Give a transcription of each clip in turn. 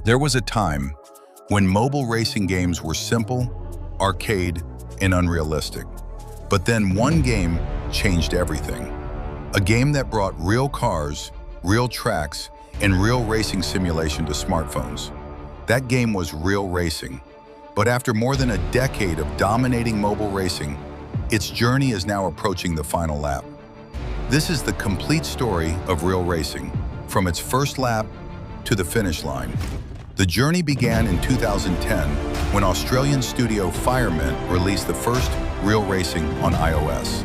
There was a time when mobile racing games were simple, arcade, and unrealistic. But then one game changed everything. A game that brought real cars, real tracks, and real racing simulation to smartphones. That game was Real Racing. But after more than a decade of dominating mobile racing, its journey is now approaching the final lap. This is the complete story of Real Racing, from its first lap to the finish line. The journey began in 2010 when Australian studio Firement released the first Real Racing on iOS.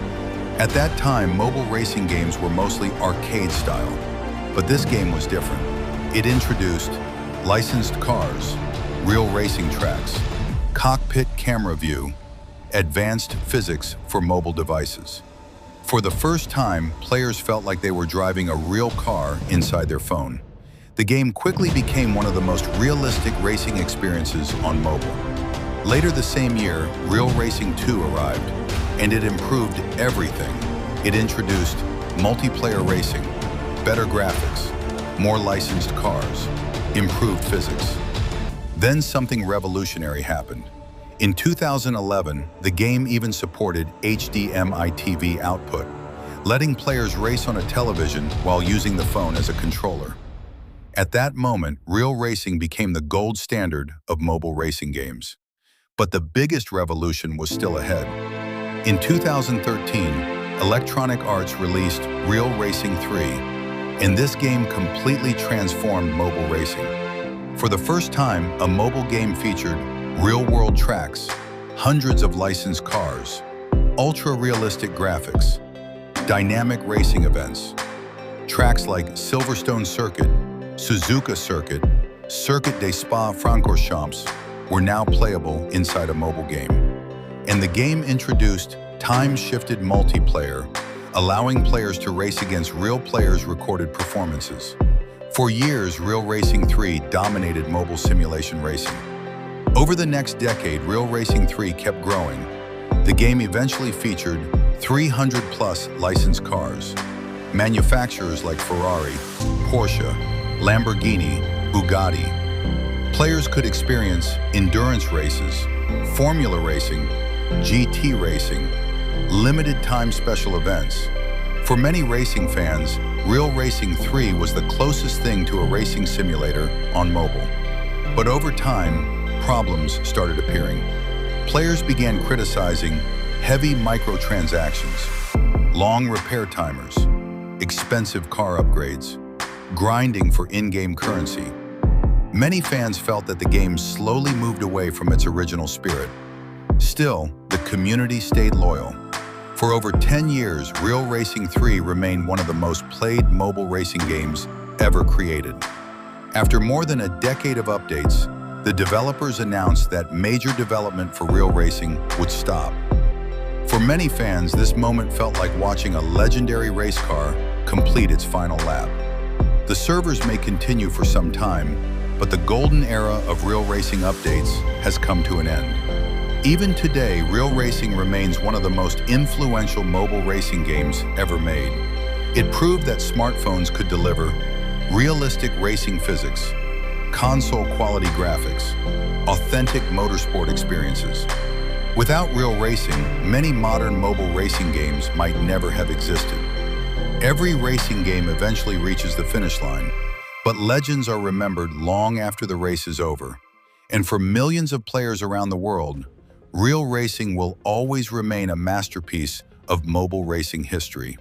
At that time, mobile racing games were mostly arcade style, but this game was different. It introduced licensed cars, real racing tracks, cockpit camera view, advanced physics for mobile devices. For the first time, players felt like they were driving a real car inside their phone. The game quickly became one of the most realistic racing experiences on mobile. Later the same year, Real Racing 2 arrived, and it improved everything. It introduced multiplayer racing, better graphics, more licensed cars, improved physics. Then something revolutionary happened. In 2011, the game even supported HDMI TV output, letting players race on a television while using the phone as a controller. At that moment, Real Racing became the gold standard of mobile racing games. But the biggest revolution was still ahead. In 2013, Electronic Arts released Real Racing 3, and this game completely transformed mobile racing. For the first time, a mobile game featured real-world tracks, hundreds of licensed cars, ultra-realistic graphics, dynamic racing events. Tracks like Silverstone Circuit, Suzuka Circuit, Circuit des Spa-Francorchamps were now playable inside a mobile game. And the game introduced time-shifted multiplayer, allowing players to race against real players' recorded performances. For years, Real Racing 3 dominated mobile simulation racing. Over the next decade, Real Racing 3 kept growing. The game eventually featured 300-plus licensed cars. Manufacturers like Ferrari, Porsche, Lamborghini, Bugatti. Players could experience endurance races, formula racing, GT racing, limited-time special events. For many racing fans, Real Racing 3 was the closest thing to a racing simulator on mobile. But over time, problems started appearing. Players began criticizing heavy microtransactions, long repair timers, expensive car upgrades, grinding for in-game currency. Many fans felt that the game slowly moved away from its original spirit. Still, the community stayed loyal. For over 10 years, Real Racing 3 remained one of the most played mobile racing games ever created. After more than a decade of updates, the developers announced that major development for Real Racing would stop. For many fans, this moment felt like watching a legendary race car complete its final lap. The servers may continue for some time, but the golden era of Real Racing updates has come to an end. Even today, Real Racing remains one of the most influential mobile racing games ever made. It proved that smartphones could deliver realistic racing physics, console-quality graphics, authentic motorsport experiences. Without Real Racing, many modern mobile racing games might never have existed. Every racing game eventually reaches the finish line, but legends are remembered long after the race is over. And for millions of players around the world, Real Racing will always remain a masterpiece of mobile racing history.